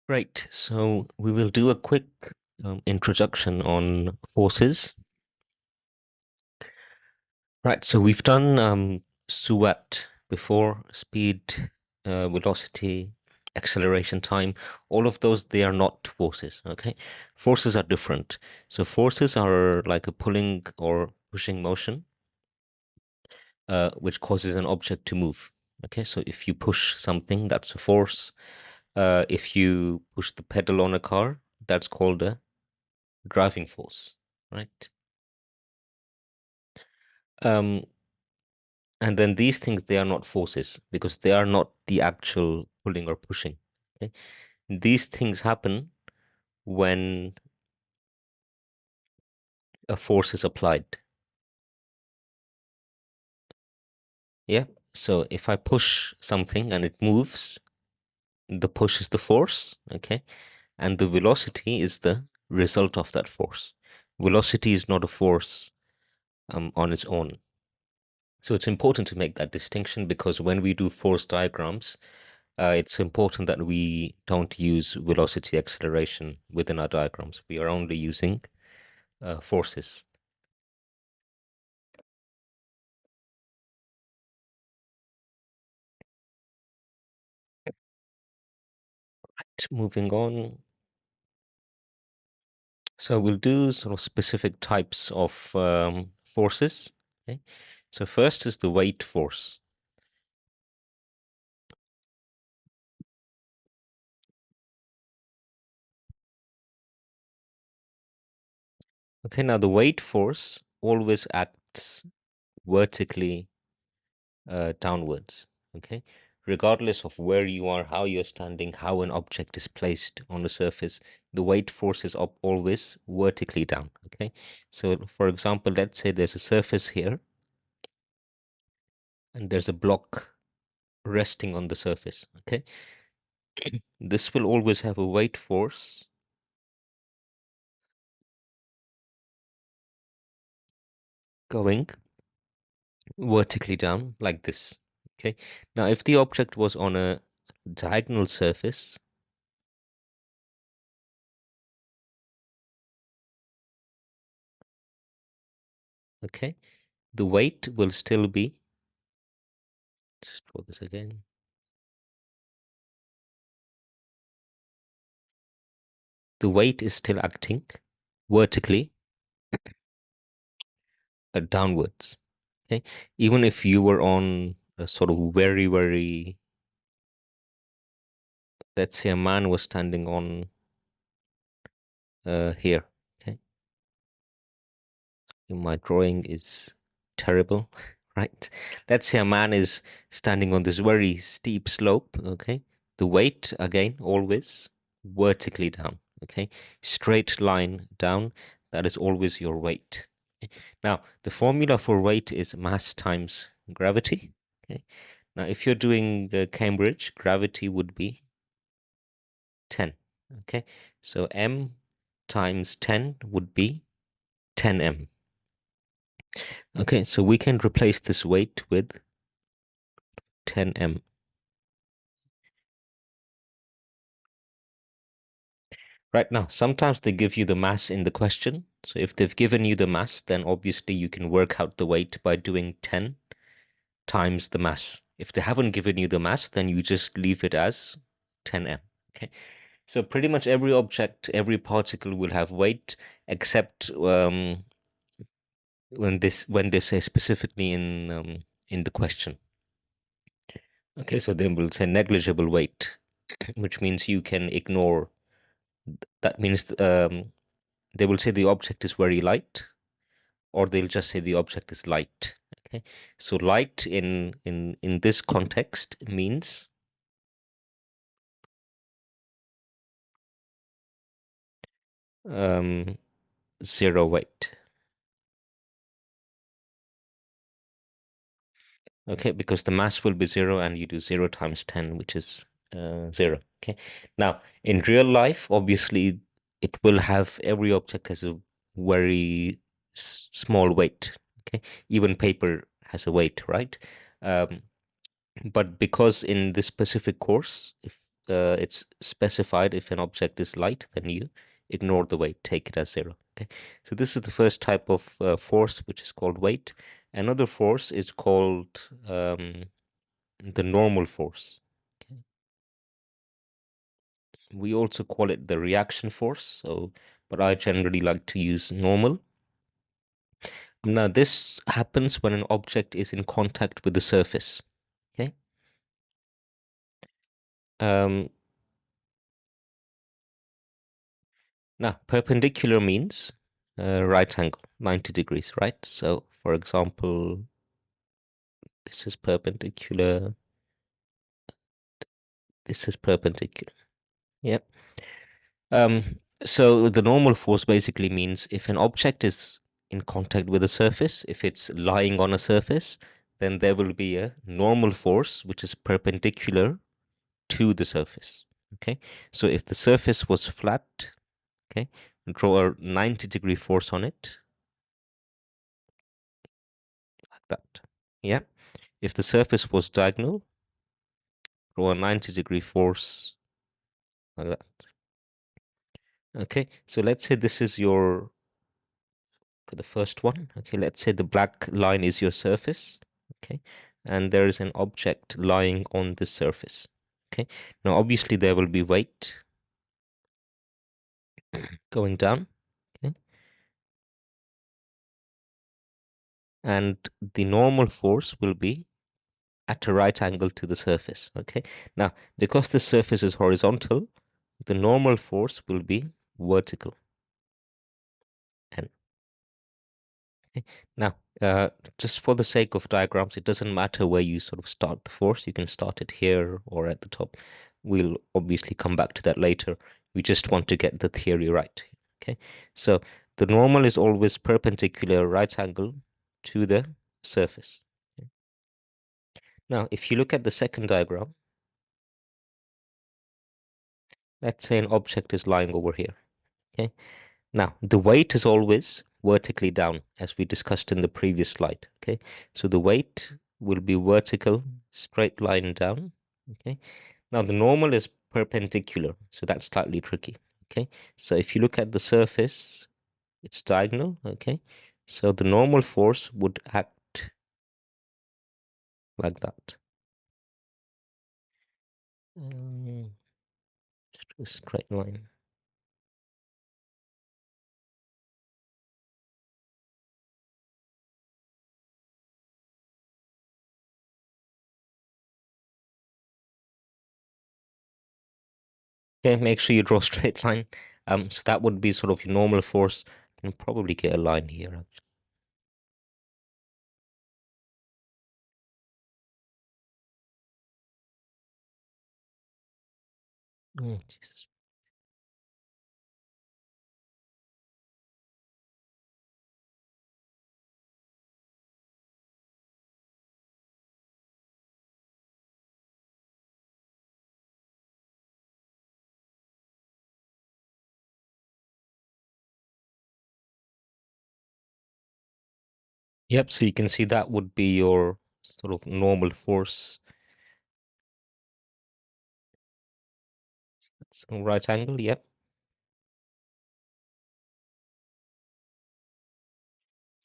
Right, so we will do a quick introduction on forces. Right, so we've done SUAT before, speed, velocity, acceleration, time. All of those, they are not forces, okay? Forces are different. So forces are like a pulling or pushing motion, which causes an object to move. Okay, so if you push something, that's a force. If you push the pedal on a car, that's called a driving force, right? Um, and then these things, they are not forces because they are not the actual pulling or pushing. Okay? These things happen when a force is applied. Yeah. So if I push something and it moves, the push is the force. Okay. And the velocity is the result of that force. Velocity is not a force on its own. So it's important to make that distinction because when we do force diagrams, it's important that we don't use velocity acceleration within our diagrams. We are only using forces. Moving on. So we'll do sort of specific types of forces. Okay. So first is the weight force. Okay, now the weight force always acts vertically downwards. Okay, regardless of where you are, how you're standing, how an object is placed on the surface, the weight force is up always vertically down. Okay, so for example, let's say there's a surface here and there's a block resting on the surface. Okay, this will always have a weight force going vertically down like this. Okay, now if the object was on a diagonal surface, okay, the weight will still be, just draw this again. The weight is still acting vertically downwards. Okay, even if you were on a sort of very, very, let's say a man was standing on here. Okay, my drawing is terrible, right? Let's say a man is standing on this very steep slope. Okay, the weight again always vertically down. Okay, straight line down. That is always your weight. Okay? Now the formula for weight is mass times gravity. Okay. Now if you're doing Cambridge, gravity would be 10. Okay, so m times 10 would be 10m. Okay, so we can replace this weight with 10m. Right now, sometimes they give you the mass in the question. So if they've given you the mass, then obviously you can work out the weight by doing 10 times the mass. If they haven't given you the mass, then you just leave it as 10m. Okay. So pretty much every object, every particle will have weight, except when they say specifically in the question. Okay, so they will say negligible weight, which means you can ignore. That means they will say the object is very light, or they'll just say the object is light. Okay, so light in this context means um, zero weight. Okay, because the mass will be zero, and you do 0 times 10, which is 0. Okay, now in real life, obviously, it will have every object has a very small weight. Okay, even paper has a weight, right? Um, but because in this specific course, if it's specified if an object is light, then you ignore the weight, take it as zero. Okay, so this is the first type of force, which is called weight. Another force is called the normal force. Okay. We also call it the reaction force. So, but I generally like to use normal. Now, this happens when an object is in contact with the surface. Okay. Um, Now, perpendicular means right angle, 90 degrees, right? So, for example, this is perpendicular, this is perpendicular. Yep. Um, so the normal force basically means if an object is in contact with a surface, if it's lying on a surface, then there will be a normal force which is perpendicular to the surface. Okay. So if the surface was flat, okay, draw a 90-degree force on it, like that. Yeah. If the surface was diagonal, draw a 90-degree force like that. Okay, so let's say this is your, for the first one, okay, let's say the black line is your surface, okay, and there is an object lying on this surface, okay. Now, obviously, there will be weight going down, okay, and the normal force will be at a right angle to the surface, okay. Now, because the surface is horizontal, the normal force will be vertical. And okay. Now, just for the sake of diagrams, it doesn't matter where you sort of start the force. You can start it here or at the top. We'll obviously come back to that later. We just want to get the theory right. Okay, so the normal is always perpendicular right angle to the surface. Okay. Now, if you look at the second diagram, let's say an object is lying over here. Okay. Now, the weight is always vertically down, as we discussed in the previous slide. Okay, so the weight will be vertical, straight line down. Okay, now the normal is perpendicular, so that's slightly tricky. Okay, so if you look at the surface, it's diagonal. Okay, so the normal force would act like that. Just a straight line. Okay, make sure you draw a straight line. So that would be sort of your normal force. You can probably get a line here. Oh, Jesus. Yep, so you can see that would be your sort of normal force. So right angle, yep.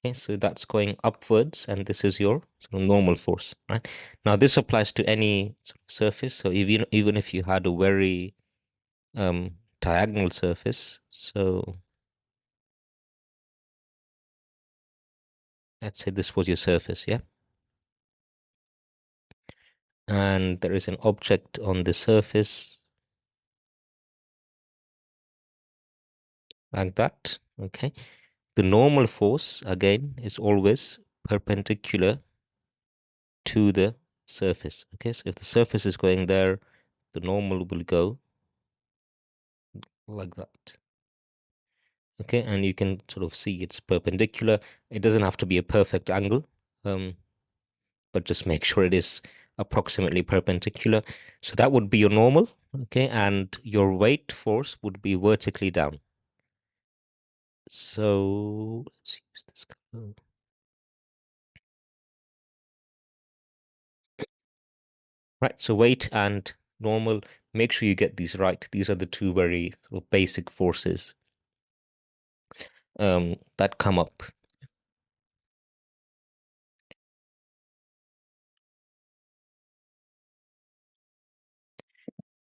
Okay, so that's going upwards, and this is your sort of normal force, right? Now this applies to any sort of surface. So even if you had a very diagonal surface, so let's say this was your surface, yeah, and there is an object on the surface like that, okay. The normal force again is always perpendicular to the surface. Okay, so if the surface is going there, the normal will go like that. Okay, and you can sort of see it's perpendicular. It doesn't have to be a perfect angle, but just make sure it is approximately perpendicular. So that would be your normal. Okay, and your weight force would be vertically down. So let's use this color. Right, so weight and normal. Make sure you get these right. These are the two very sort of basic forces that come up.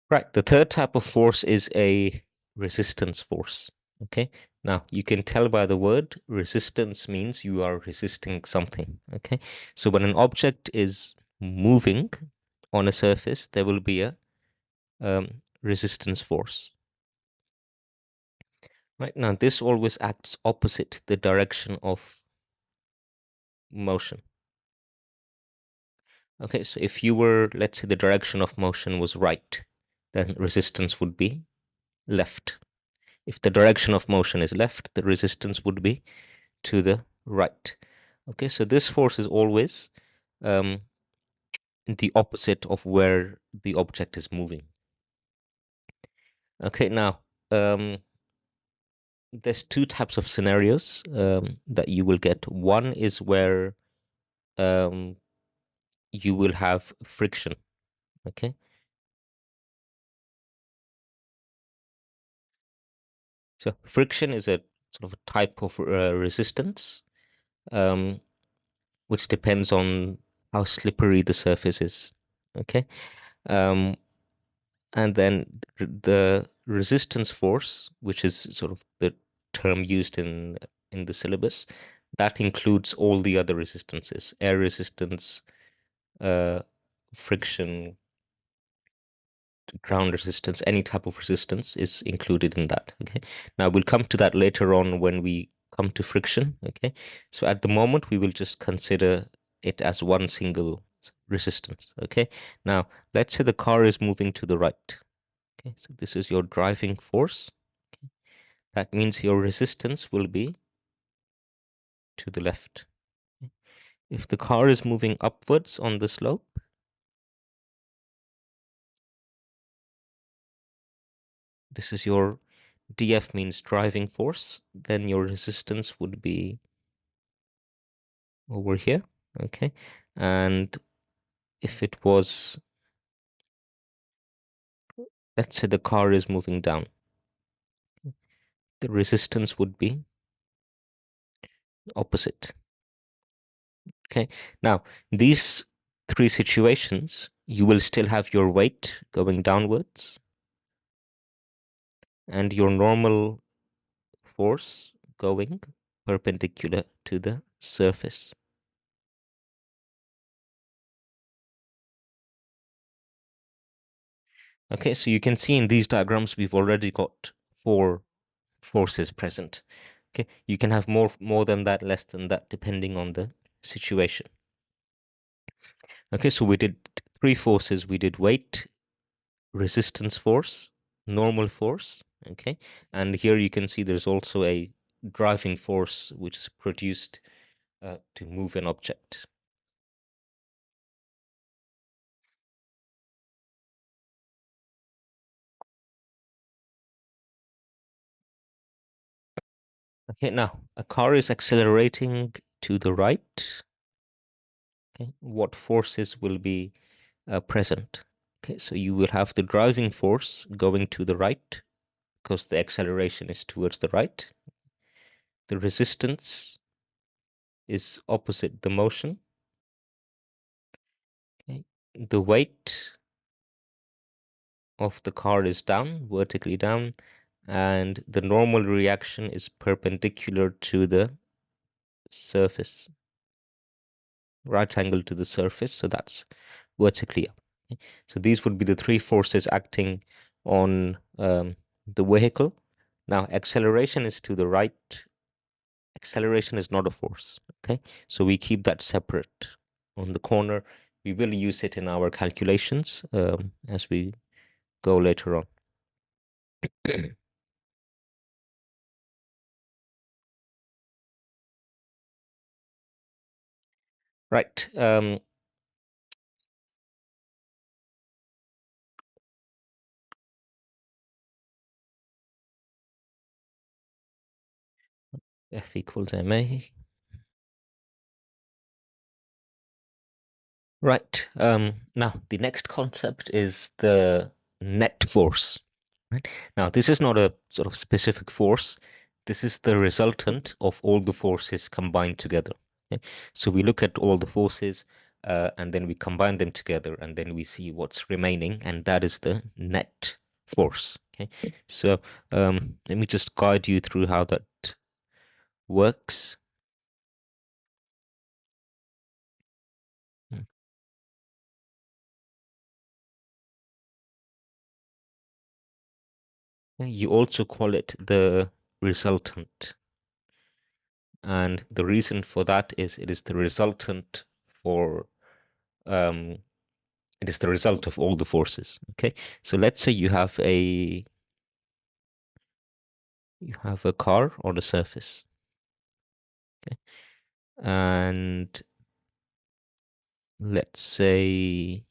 Right. The third type of force is a resistance force. Okay. Now you can tell by the word resistance means you are resisting something. Okay. So when an object is moving on a surface, there will be a resistance force. Right. Now this always acts opposite the direction of motion. Okay. So if you were, let's say the direction of motion was right, then resistance would be left. If the direction of motion is left, the resistance would be to the right. Okay, so this force is always um, the opposite of where the object is moving. Okay, now there's two types of scenarios that you will get. One is where um, you will have friction. Okay, so friction is a sort of a type of resistance, um, which depends on how slippery the surface is. Okay, um, and then the resistance force, which is sort of the term used in the syllabus, that includes all the other resistances: air resistance, uh, friction, ground resistance. Any type of resistance is included in that. Okay, now we'll come to that later on when we come to friction. Okay, so at the moment we will just consider it as one single resistance. Okay, now let's say the car is moving to the right. Okay, so this is your driving force. Okay. That means your resistance will be to the left. Okay. If the car is moving upwards on the slope, this is your DF means driving force, then your resistance would be over here. Okay. And if it was, let's say the car is moving down, the resistance would be opposite. Okay. Now, these three situations, you will still have your weight going downwards and your normal force going perpendicular to the surface. Okay, so you can see in these diagrams we've already got four forces present. Okay, you can have more than that, less than that, depending on the situation. Okay, so we did three forces. We did weight, resistance force, normal force. Okay, and here you can see there's also a driving force which is produced to move an object. Okay, now a car is accelerating to the right. Okay, what forces will be present? Okay, so you will have the driving force going to the right because the acceleration is towards the right. The resistance is opposite the motion. Okay, the weight of the car is down, vertically down, and the normal reaction is perpendicular to the surface, right angle to the surface. So that's vertically up. Okay. So these would be the three forces acting on the vehicle. Now, acceleration is to the right. Acceleration is not a force. Okay. So we keep that separate on the corner. We will use it in our calculations as we go later on. Right. F equals ma. Right. Now the next concept is the net force. Right. Now this is not a sort of specific force. This is the resultant of all the forces combined together. Okay? So we look at all the forces, and then we combine them together, and then we see what's remaining, and that is the net force. Okay. So let me just guide you through how that works. You also call it the resultant. And the reason for that is it is the resultant for um, it is the result of all the forces. Okay, so let's say you have a car on a surface. Okay, and let's say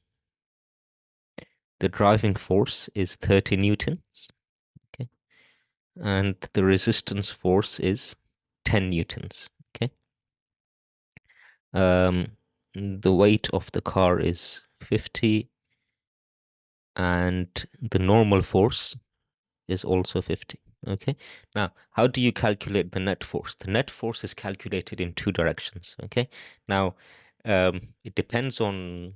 the driving force is 30 newtons. Okay, and the resistance force is 10 newtons. Okay, the weight of the car is 50, and the normal force is also 50. Okay. Now, how do you calculate the net force? The net force is calculated in two directions. Okay. Now, it depends on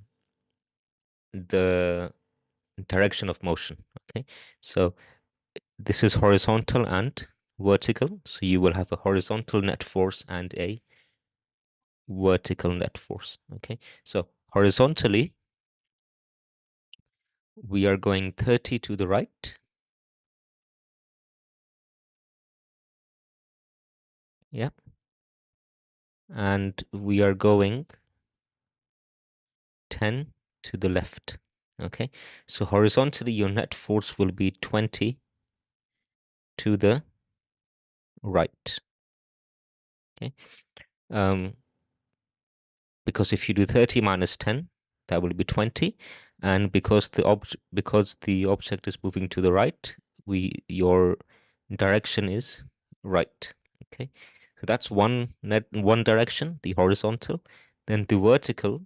the direction of motion. Okay. So this is horizontal and vertical. So you will have a horizontal net force and a vertical net force. Okay. So horizontally, we are going 30 to the right. Yeah. And we are going 10 to the left. Okay, so horizontally your net force will be 20 to the right. Okay, um, because if you do 30 minus 10, that will be 20, and because the object is moving to the right, your direction is right. Okay, so that's one direction, the horizontal. Then the vertical,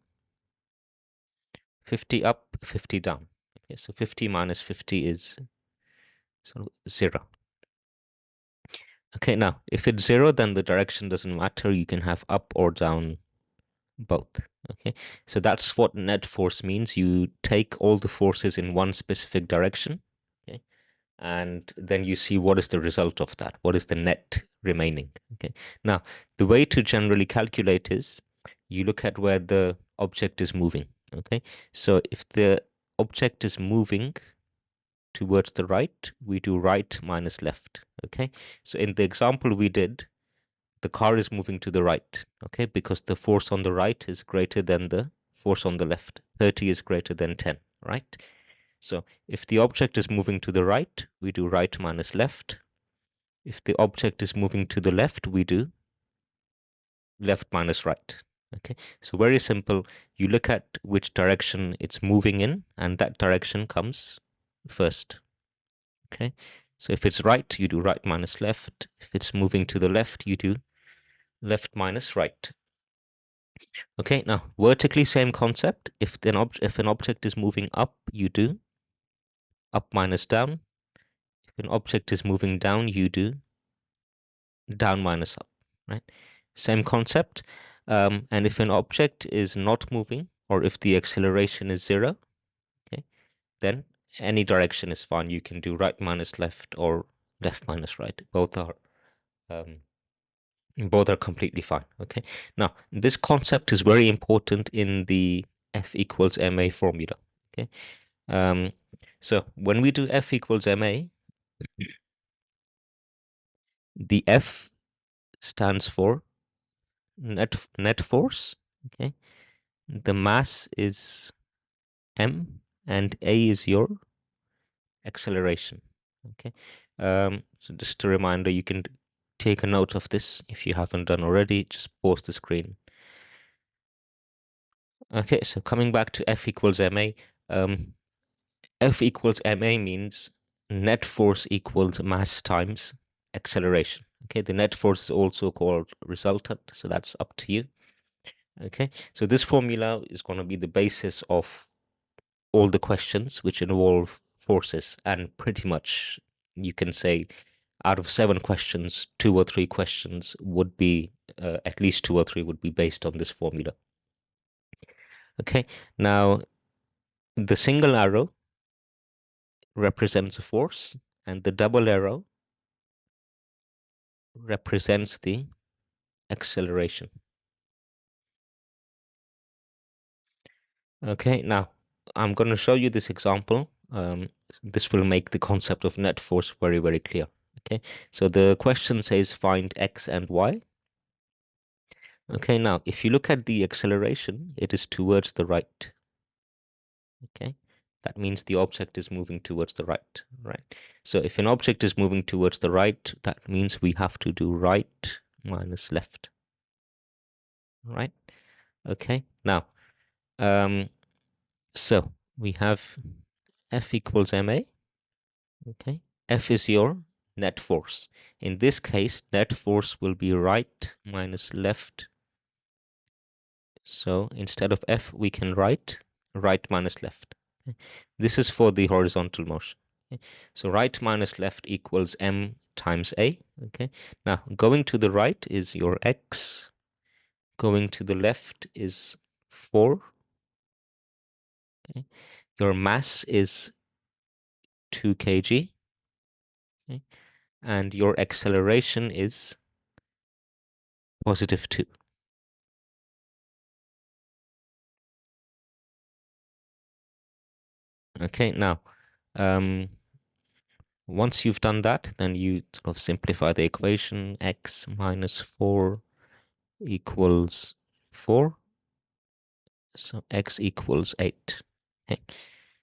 50 up, 50 down. Okay, so 50 minus 50 is so 0. Okay, now if it's 0, then the direction doesn't matter. You can have up or down both. Okay, so that's what net force means. You take all the forces in one specific direction, okay, and then you see what is the result of that. What is the net remaining? Okay, now the way to generally calculate is you look at where the object is moving. Okay, so if the object is moving towards the right, we do right minus left. Okay, so in the example we did, the car is moving to the right. Okay, because the force on the right is greater than the force on the left. 30 is greater than 10, right? So if the object is moving to the right, we do right minus left. If the object is moving to the left, we do left minus right. Okay, so very simple. You look at which direction it's moving in, and that direction comes first. Okay, so if it's right, you do right minus left. If it's moving to the left, you do left minus right. Okay, now vertically, same concept. If an object is moving up, you do up minus down. If an object is moving down, you do down minus up, right? Same concept. And if an object is not moving, or if the acceleration is 0, okay, then any direction is fine. You can do right minus left or left minus right. Um, both are completely fine. Okay. Now, this concept is very important in the F equals ma formula. Okay. Um, so when we do F equals ma, the F stands for net force. Okay. The mass is m, and a is your acceleration. Okay. So just a reminder, you can take a note of this if you haven't done already. Just pause the screen. Okay. So coming back to F equals ma, F equals ma means net force equals mass times acceleration. Okay, the net force is also called resultant, so that's up to you. Okay, so this formula is going to be the basis of all the questions which involve forces, and pretty much you can say out of 7 questions, 2 or 3 questions would be at least 2 or 3 would be based on this formula. Okay, now the single arrow represents a force, and the double arrow represents the acceleration. Okay, now I'm going to show you this example. This will make the concept of net force very, very clear. Okay, so the question says find x and y. Okay, now if you look at the acceleration, it is towards the right. Okay, that means the object is moving towards the right, right? So if an object is moving towards the right, that means we have to do right minus left, right? Okay, now, so we have F equals ma. Okay, F is your net force. In this case, net force will be right minus left. So instead of F, we can write right minus left. Okay. This is for the horizontal motion. Okay. So right minus left equals m times a. Okay. Now going to the right is your x. Going to the left is 4. Okay. Your mass is 2 kg. Okay. And your acceleration is positive 2. Okay, now, once you've done that, then you sort of simplify the equation. X minus 4 equals 4. So x equals 8. Okay,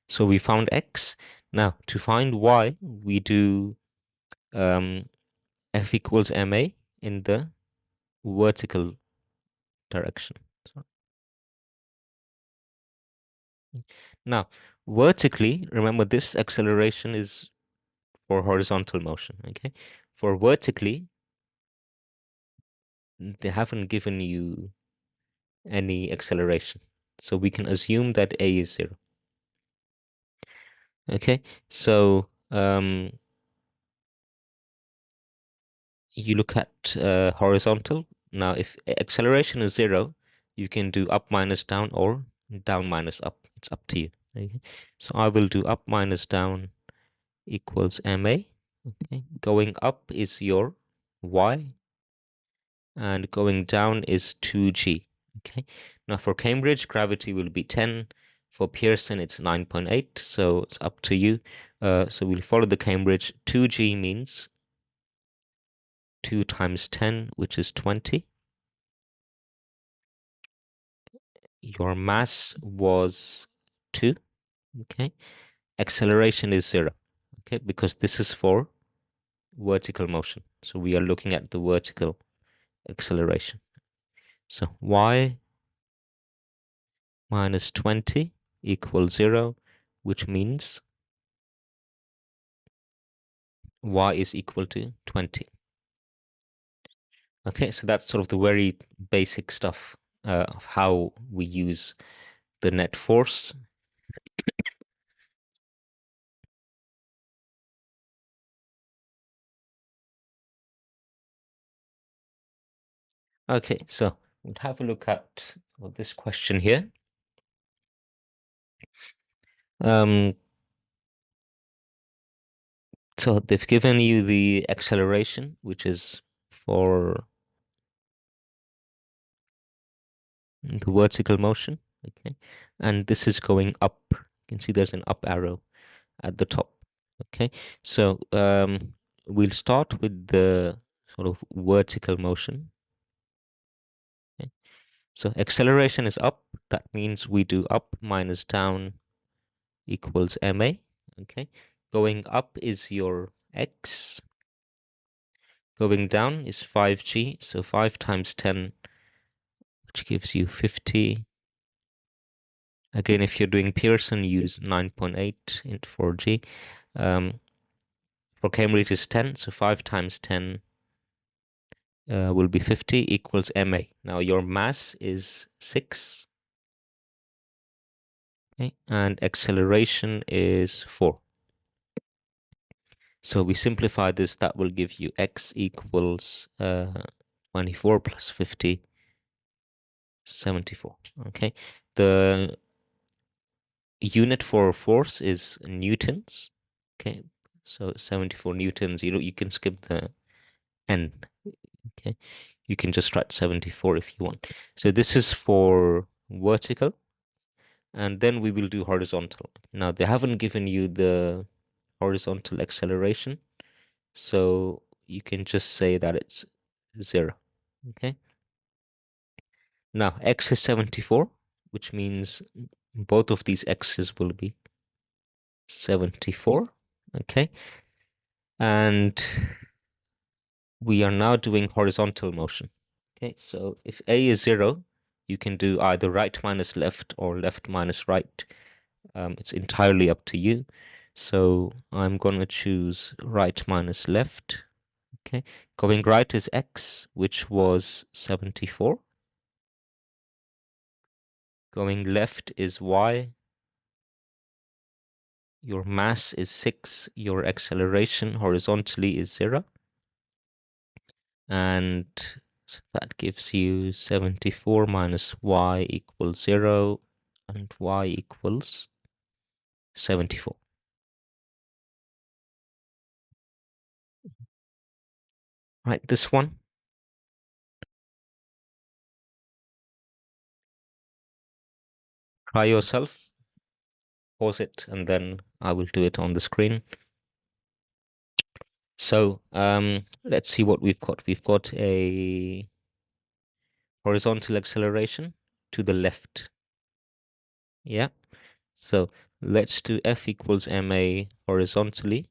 so we found x. Now, to find y, we do F equals ma in the vertical direction. Now, vertically, remember this acceleration is for horizontal motion, okay? For vertically, they haven't given you any acceleration. So we can assume that a is 0. Okay, so you look at horizontal. Now, if acceleration is 0, you can do up minus down or down minus up. It's up to you. Okay, so I will do up minus down equals ma. Okay, going up is your y, and going down is 2g. Okay, now for Cambridge, gravity will be 10. For Pearson, it's 9.8, so it's up to you. So we'll follow the Cambridge. 2g means 2 times 10, which is 20. Your mass was 2. Okay, acceleration is 0. Okay, because this is for vertical motion. So we are looking at the vertical acceleration. So y minus 20 equals 0, which means y is equal to 20. Okay, so that's sort of the very basic stuff of how we use the net force. Okay, so we'll have a look at this question here. So they've given you the acceleration, which is for the vertical motion. Okay, and this is going up. You can see there's an up arrow at the top. Okay, so we'll start with the sort of vertical motion. Okay. So acceleration is up. That means we do up minus down equals ma. Okay, going up is your x. Going down is 5g. So 5 times 10, which gives you 50. Again, if you're doing Pearson, use 9.8 into 4g. For Cambridge is 10, so 5 times 10 will be 50 equals ma. Now your mass is 6, okay, and acceleration is 4. So we simplify this, that will give you x equals 24 plus 50, 74. Okay, the unit for force is newtons. Okay, so 74 newtons. You can skip the n. Okay, you can just write 74 if you want. So this is for vertical, and then we will do horizontal. Now they haven't given you the horizontal acceleration, so you can just say that it's 0. Okay, now x is 74, which means both of these x's will be 74. Okay, and we are now doing horizontal motion. Okay, so if a is 0, you can do either right minus left or left minus right. It's entirely up to you. So I'm going to choose right minus left. Okay, going right is x, which was 74. Going left is y. Your mass is 6. Your acceleration horizontally is 0. And so that gives you 74 minus y equals 0, and y equals 74. Right, this one. Try yourself, pause it, and then I will do it on the screen. So let's see what we've got. We've got a horizontal acceleration to the left. Yeah. So let's do F equals ma horizontally.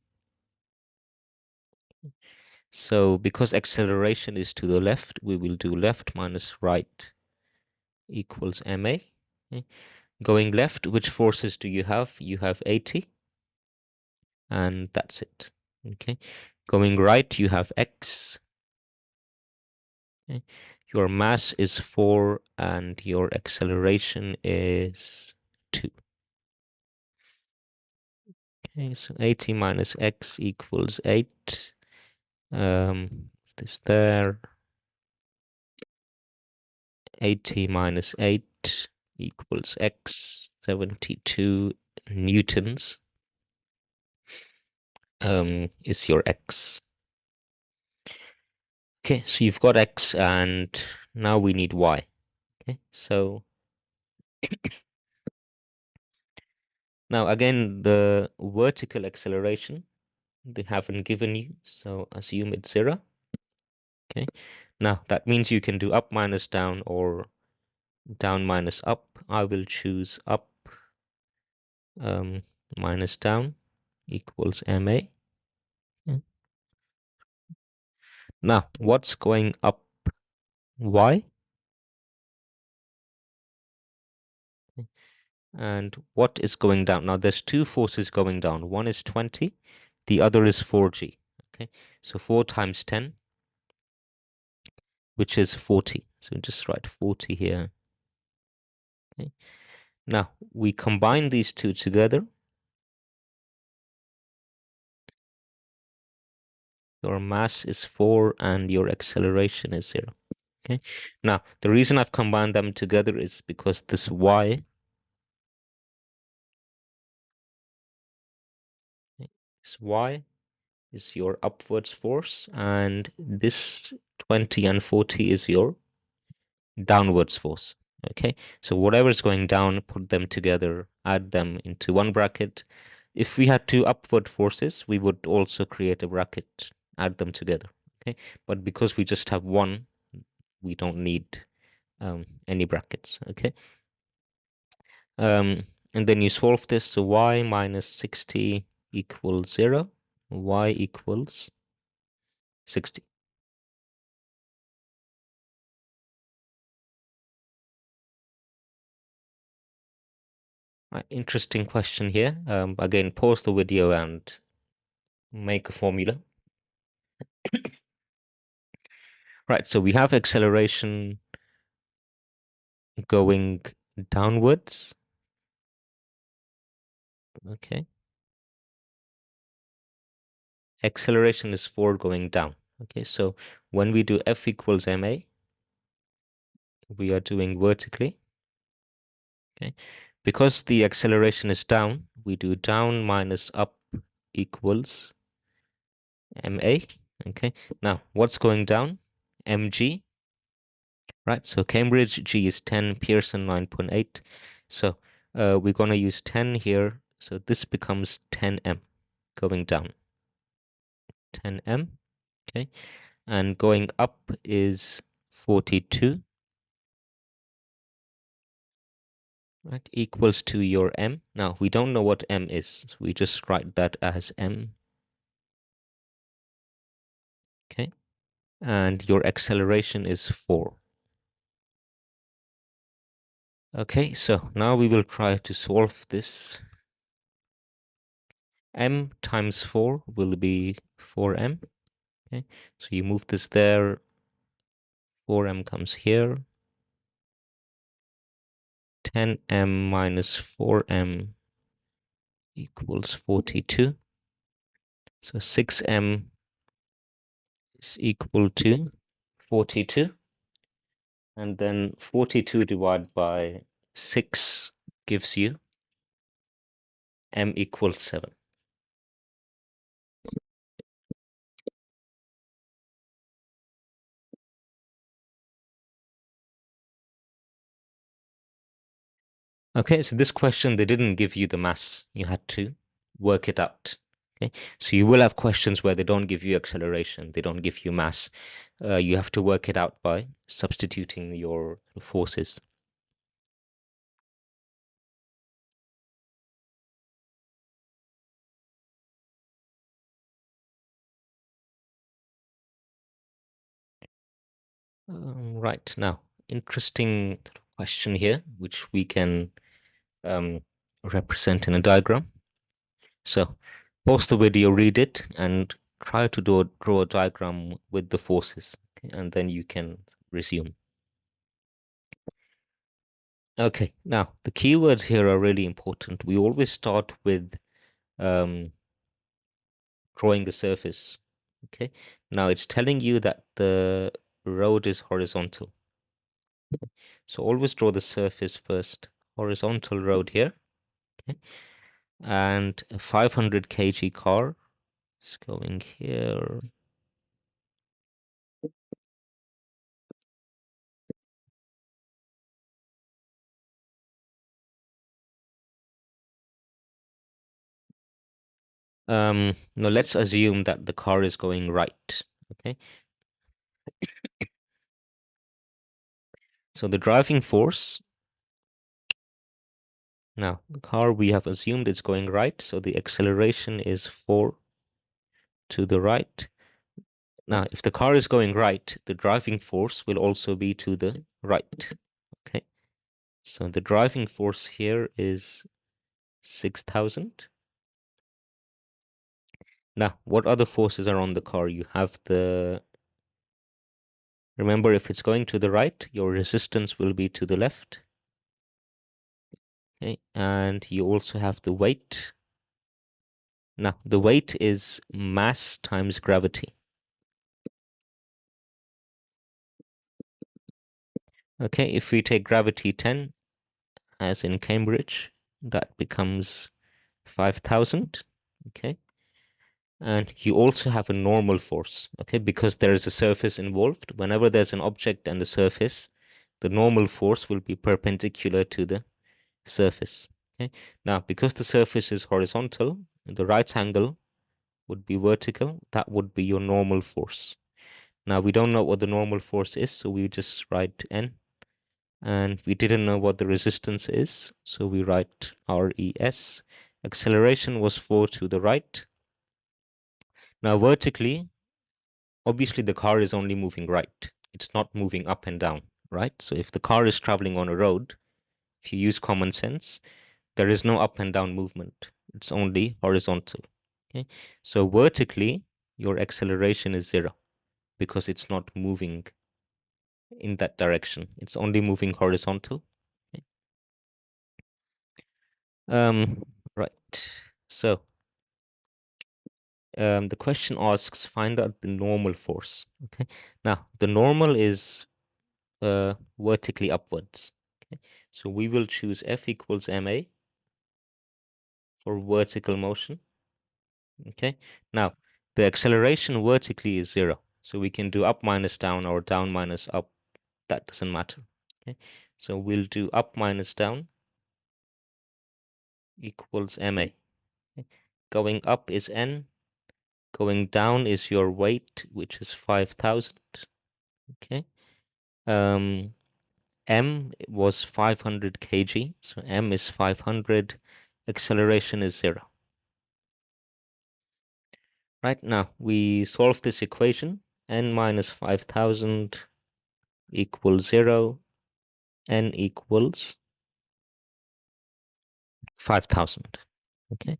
So because acceleration is to the left, we will do left minus right equals ma. Okay. Going left, which forces do you have? You have 80, and that's it. Okay. Going right, you have x. Okay. Your mass is 4 and your acceleration is 2. Okay, so 80 minus x equals 8. This there. 80 minus 8 equals x, 72 newtons is your x. Okay, so you've got x, and now we need y. Okay, so now again, the vertical acceleration they haven't given you, so assume it's 0. Okay, now that means you can do up minus down or down minus up. I will choose up minus down equals ma. Okay. Now what's going up? Y. And what is going down? Now there's two forces going down. One is 20, the other is 4g. Okay, so 4 times 10, which is 40. So just write 40 here. Okay. Now we combine these two together. Your mass is 4 and your acceleration is 0. Okay. Now the reason I've combined them together is because this y, is your upwards force, and this 20 and 40 is your downwards force. Okay, so whatever is going down, put them together, add them into one bracket. If we had two upward forces, we would also create a bracket, add them together. Okay, but because we just have one, we don't need any brackets. Okay, and then you solve this. So y minus 60 equals 0. Y equals 60. Right, interesting question here. Again, pause the video and make a formula. Right, so we have acceleration going downwards. Okay. Acceleration is 4 going down. Okay, so when we do F equals ma, we are doing vertically. Okay, because the acceleration is down, we do down minus up equals ma. Okay, now what's going down? Mg, right? So Cambridge G is 10, Pearson 9.8. So we're going to use 10 here. So this becomes 10m going down. 10m, okay? And going up is 42, right? Equals to your m. Now, we don't know what m is. So we just write that as m, okay? And your acceleration is 4. Okay, so now we will try to solve this. M times 4 will be 4m. Okay, so you move this there, 4m comes here. 10m minus 4m equals 42. So 6m is equal to 42. And then 42 divided by 6 gives you m equals 7. Okay, so this question, they didn't give you the mass. You had to work it out. Okay, so you will have questions where they don't give you acceleration, they don't give you mass. You have to work it out by substituting your forces. Right, now, interesting question here, which we can represent in a diagram. So pause the video, read it, and try to draw a diagram with the forces, okay? And then you can resume. Okay, now the keywords here are really important. We always start with drawing the surface. Okay, now it's telling you that the road is horizontal. So always draw the surface first. Horizontal road here. Okay, and a 500 kg car is going here. No, let's assume that the car is going right. Okay, so the driving force, now the car, we have assumed it's going right, so the acceleration is 4 to the right. Now, if the car is going right, the driving force will also be to the right. Okay, so the driving force here is 6,000. Now, what other forces are on the car? You have the, remember, if it's going to the right, your resistance will be to the left. Okay, and you also have the weight. Now, the weight is mass times gravity. Okay, if we take gravity 10, as in Cambridge, that becomes 5,000. Okay, and you also have a normal force. Okay, because there is a surface involved. Whenever there's an object and a surface, the normal force will be perpendicular to the surface. Okay, now because the surface is horizontal, the right angle would be vertical. That would be your normal force. Now we don't know what the normal force is, so we just write N. And we didn't know what the resistance is, so we write RES. Acceleration was 4 to the right. Now vertically, obviously the car is only moving right. It's not moving up and down, right? So if the car is traveling on a road, if you use common sense, there is no up and down movement. It's only horizontal. Okay, so vertically, your acceleration is 0 because it's not moving in that direction. It's only moving horizontal. Okay. Right. So the question asks, find out the normal force. Okay. Now the normal is vertically upwards. Okay. So we will choose F equals ma for vertical motion. Okay. Now the acceleration vertically is 0. So we can do up minus down or down minus up. That doesn't matter. Okay. So we'll do up minus down equals ma. Okay. Going up is n. Going down is your weight, which is 5,000. Okay. Um, M was 500 kg. So M is 500. Acceleration is 0. Right now, we solve this equation. N minus 5,000 equals 0. N equals 5,000. Okay.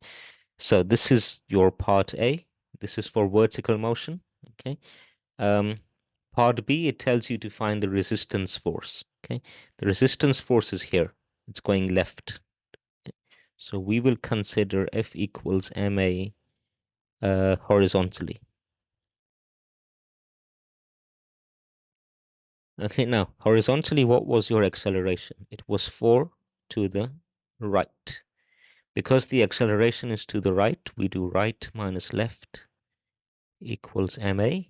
So this is your part A. This is for vertical motion. Okay. Um, part B, it tells you to find the resistance force. Okay. The resistance force is here. It's going left. Okay. So we will consider F equals ma horizontally. Okay, now horizontally, what was your acceleration? It was 4 to the right. Because the acceleration is to the right, we do right minus left equals ma.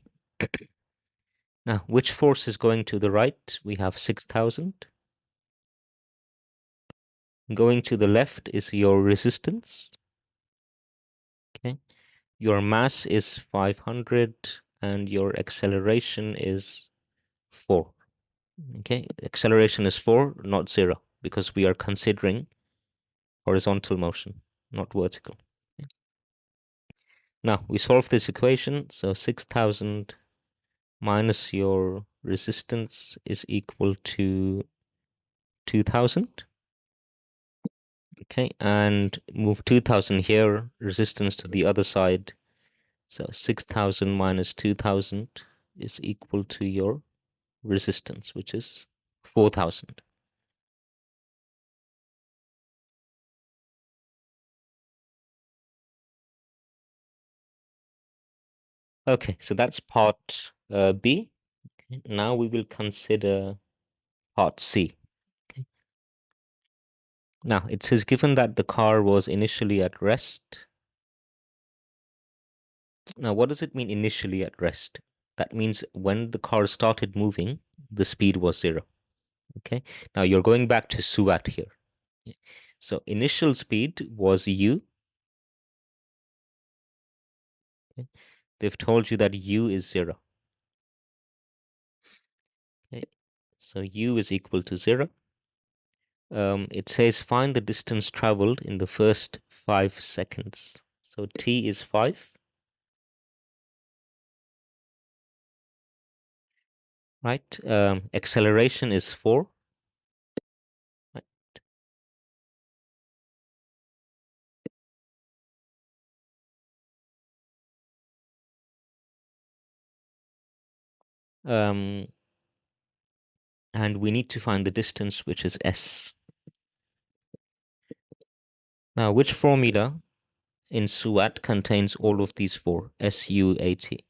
Now, which force is going to the right? We have 6,000. Going to the left is your resistance. Okay. Your mass is 500 and your acceleration is 4. Okay. Acceleration is 4, not 0, because we are considering horizontal motion, not vertical. Okay. Now, we solve this equation. So 6,000 minus your resistance is equal to 2,000. Okay, and move 2,000 here, resistance to the other side. So 6,000 minus 2,000 is equal to your resistance, which is 4,000. Okay, so that's part B. Okay, now we will consider part C. Okay. Now it says, given that the car was initially at rest. Now, what does it mean initially at rest? That means when the car started moving, the speed was 0. Okay. Now you're going back to Suat here. Okay. So initial speed was u. Okay. They've told you that u is 0. Okay. So u is equal to 0. It says find the distance traveled in the first 5 seconds. So t is 5. Right. Acceleration is 4. Right. Um, and we need to find the distance, which is s. Now, which formula in SUAT contains all of these four? SUAT.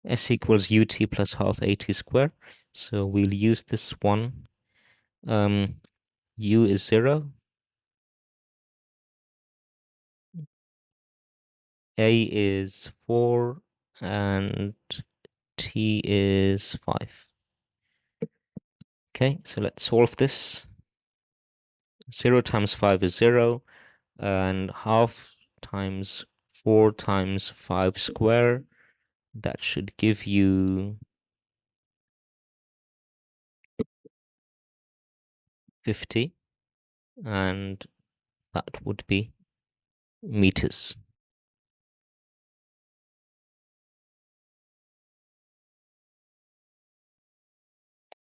S equals ut plus half at square. So we'll use this one. U is 0. A is 4. And T is 5. Okay, so let's solve this. 0 times 5 is 0. And half times 4 times 5 square. That should give you 50. And that would be meters.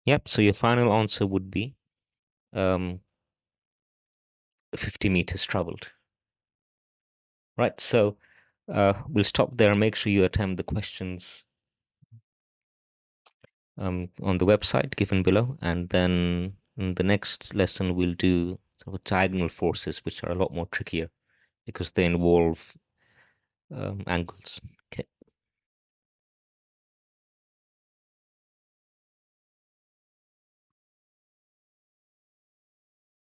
Yep, so your final answer would be 50 meters traveled. Right, so We'll stop there. Make sure you attempt the questions on the website given below, and then in the next lesson we'll do sort of diagonal forces, which are a lot more trickier because they involve angles.